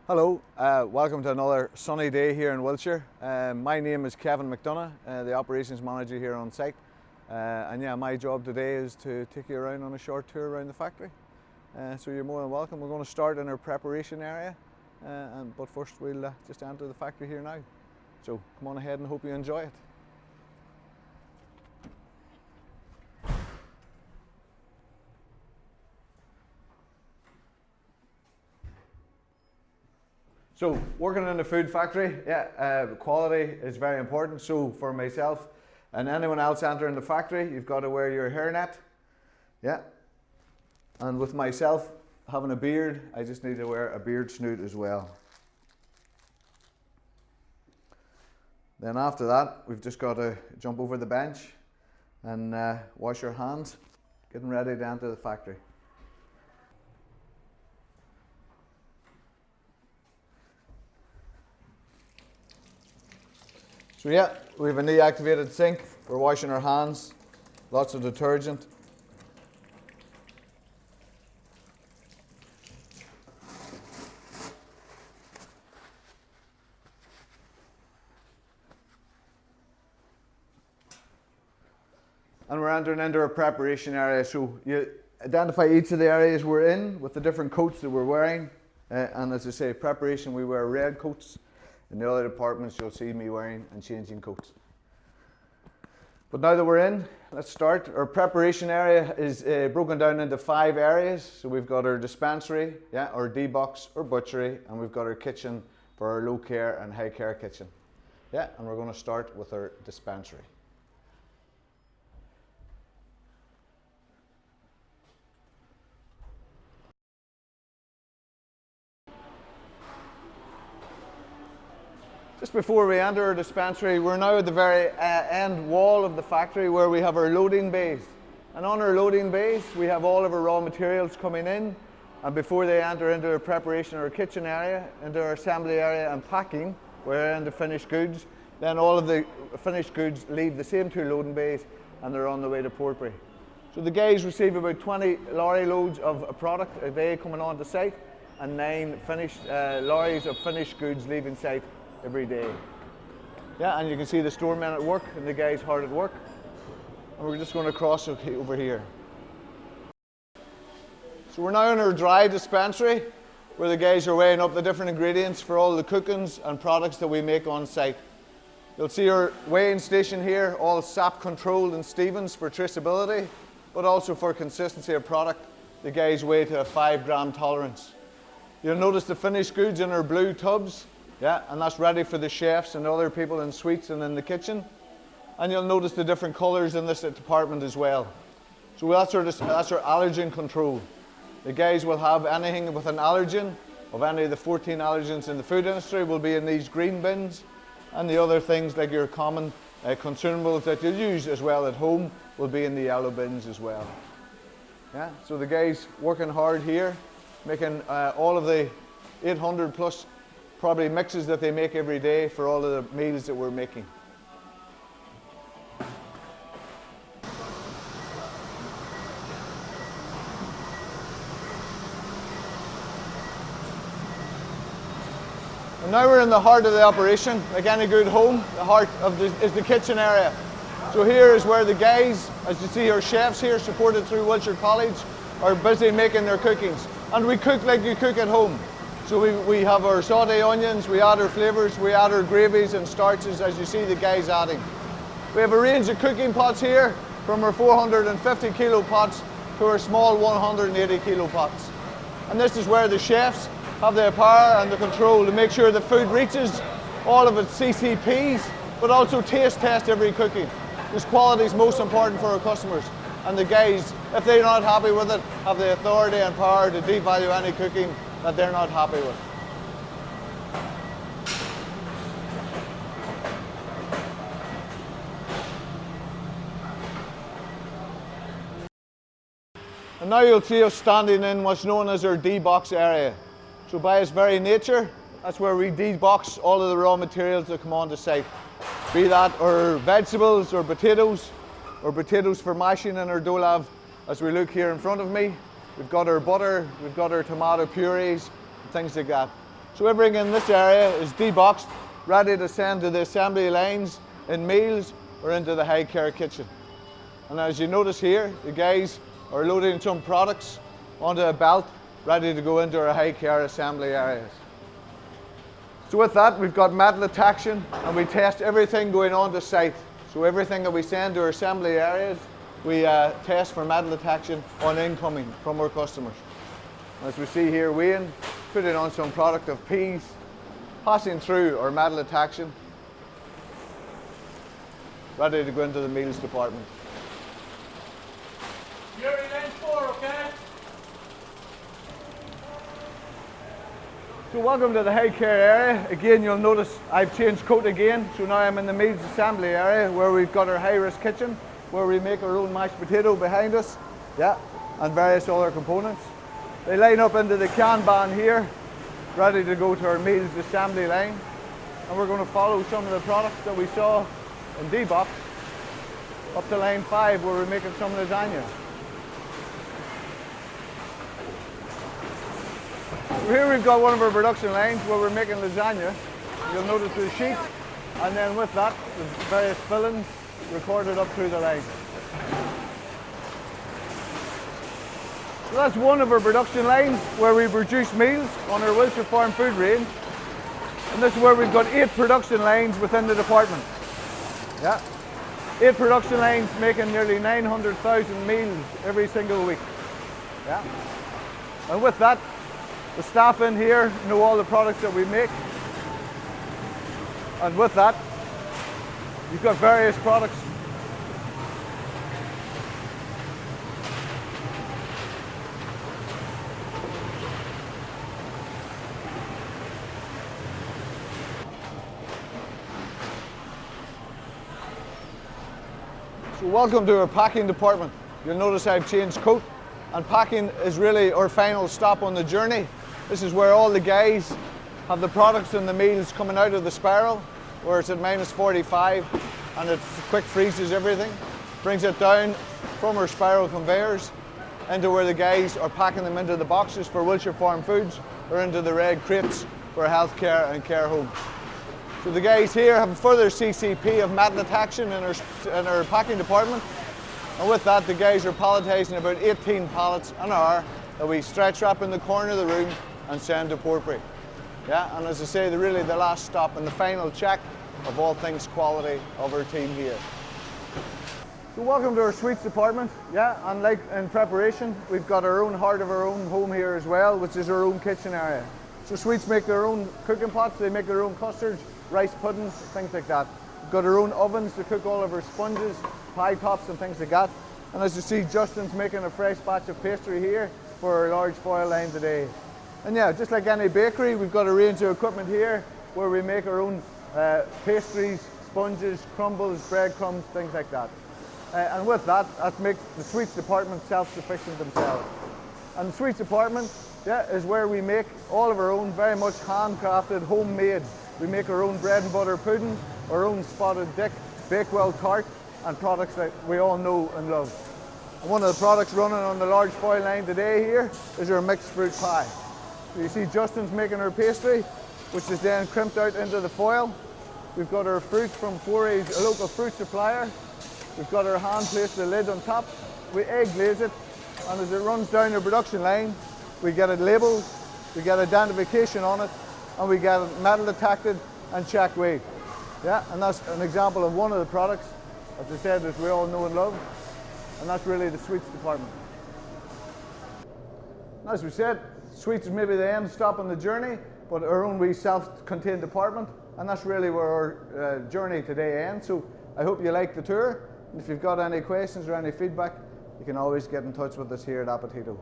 Hello, welcome to another sunny day here in Wiltshire. My name is Kevin McDonough, the operations manager here on site. And yeah, my job today is to take you around on a short tour around the factory. So you're more than welcome. We're going to start in our preparation area, but first we'll just enter the factory here now. So come on ahead and hope you enjoy it. So working in a food factory, quality is very important. So for myself and anyone else entering the factory, you've got to wear your hairnet. Yeah. And with myself having a beard, I just need to wear a beard snoot as well. Then after that, we've just got to jump over the bench and wash your hands, getting ready to enter the factory. So yeah, we have a knee activated sink. We're washing our hands, lots of detergent. And we're entering into our preparation area. So you identify each of the areas we're in with the different coats that we're wearing. And as I say, preparation, we wear red coats. In the other departments, you'll see me wearing and changing coats. But now that we're in, let's start. Our preparation area is broken down into 5 areas. So we've got our dispensary, our D-box, our butchery, and we've got our kitchen for our low care and high care kitchen. And we're going to start with our dispensary. Just before we enter our dispensary, we're now at the very end wall of the factory where we have our loading bays. And on our loading bays, we have all of our raw materials coming in. And before they enter into our preparation, our kitchen area, into our assembly area and packing, we're into finished goods. Then all of the finished goods leave the same 2 loading bays and they're on the way to Portbury. So the guys receive about 20 lorry loads of product a day coming onto site and 9 finished lorries of finished goods leaving site every day. And you can see the storemen at work and the guys hard at work. And we're just going to cross over here. So we're now in our dry dispensary where the guys are weighing up the different ingredients for all the cookings and products that we make on site. You'll see our weighing station here, all SAP controlled in Stevens for traceability, but also for consistency of product. The guys weigh to a 5 gram tolerance. You'll notice the finished goods in our blue tubs. And that's ready for the chefs and other people in suites and in the kitchen. And you'll notice the different colours in this department as well. So that's our allergen control. The guys will have anything with an allergen, of any of the 14 allergens in the food industry, will be in these green bins. And the other things like your common consumables that you use as well at home will be in the yellow bins as well. So the guys working hard here, making all of the 800 plus probably mixes that they make every day for all of the meals that we're making. And now we're in the heart of the operation. Like any good home, the heart of is the kitchen area. So here is where the guys, as you see our chefs here, supported through Wiltshire College, are busy making their cookings. And we cook like you cook at home. So we have our sauté onions, we add our flavours, we add our gravies and starches as you see the guys adding. We have a range of cooking pots here, from our 450 kilo pots to our small 180 kilo pots. And this is where the chefs have the power and the control to make sure the food reaches all of its CCPs, but also taste test every cooking. This quality is most important for our customers. And the guys, if they're not happy with it, have the authority and power to devalue any cooking that they're not happy with. And now you'll see us standing in what's known as our D-box area. So by its very nature, that's where we D-box all of the raw materials that come onto site. Be that our vegetables or potatoes for mashing in our dolab. As we look here in front of me, we've got our butter, we've got our tomato purees, things like that. So everything in this area is deboxed, ready to send to the assembly lines in meals or into the high care kitchen. And as you notice here, the guys are loading some products onto a belt, ready to go into our high care assembly areas. So with that, we've got metal detection, and we test everything going on to site. So everything that we send to our assembly areas, we test for metal detection on incoming from our customers. As we see here, Wayne putting on some product of peas, passing through our metal detection, ready to go into the meals department. You're in lane 4, okay? So welcome to the high care area. Again, you'll notice I've changed coat again. So now I'm in the meals assembly area where we've got our high risk kitchen, where we make our own mashed potato behind us, and various other components. They line up into the Kanban here, ready to go to our meals assembly line. And we're going to follow some of the products that we saw in D-Box up to line 5 where we're making some lasagna. So here we've got one of our production lines where we're making lasagna. You'll notice the sheet, and then with that, the various fillings recorded up through the line. So that's one of our production lines where we produce meals on our Wiltshire Farm food range. And this is where we've got 8 production lines within the department. 8 production lines making nearly 900,000 meals every single week. And with that, the staff in here know all the products that we make. And with that, you've got various products. So welcome to our packing department. You'll notice I've changed coat, and packing is really our final stop on the journey. This is where all the guys have the products and the meals coming out of the spiral, where it's at -45, and it quick freezes everything, brings it down from our spiral conveyors into where the guys are packing them into the boxes for Wiltshire Farm Foods or into the red crates for healthcare and care homes. So the guys here have a further CCP of metal detection in our packing department. And with that, the guys are palletizing about 18 pallets an hour that we stretch wrap in the corner of the room and send to Portbury. And as I say, they're really the last stop and the final check of all things quality of our team here. So welcome to our sweets department. And like in preparation, we've got our own heart of our own home here as well, which is our own kitchen area. So sweets make their own cooking pots, they make their own custards, rice puddings, things like that. We've got our own ovens to cook all of our sponges, pie tops and things like that. And as you see, Justin's making a fresh batch of pastry here for our large foil line today. And just like any bakery, we've got a range of equipment here where we make our own pastries, sponges, crumbles, breadcrumbs, things like that. And with that makes the sweets department self-sufficient themselves. And the sweets department is where we make all of our own, very much handcrafted, homemade. We make our own bread and butter pudding, our own spotted dick, Bakewell tart, and products that we all know and love. And one of the products running on the large foil line today here is our mixed fruit pie. So you see Justin's making our pastry, which is then crimped out into the foil. We've got our fruit from Forays, a local fruit supplier. We've got our hand placed the lid on top. We egg glaze it, and as it runs down the production line, we get it labelled, we get identification on it, and we get it metal detected and check weight. And that's an example of one of the products, as I said, that we all know and love, and that's really the sweets department. And as we said, sweets is maybe the end stop on the journey, but our own wee self-contained department, and that's really where our journey today ends. So I hope you liked the tour, and if you've got any questions or any feedback, you can always get in touch with us here at Appetito.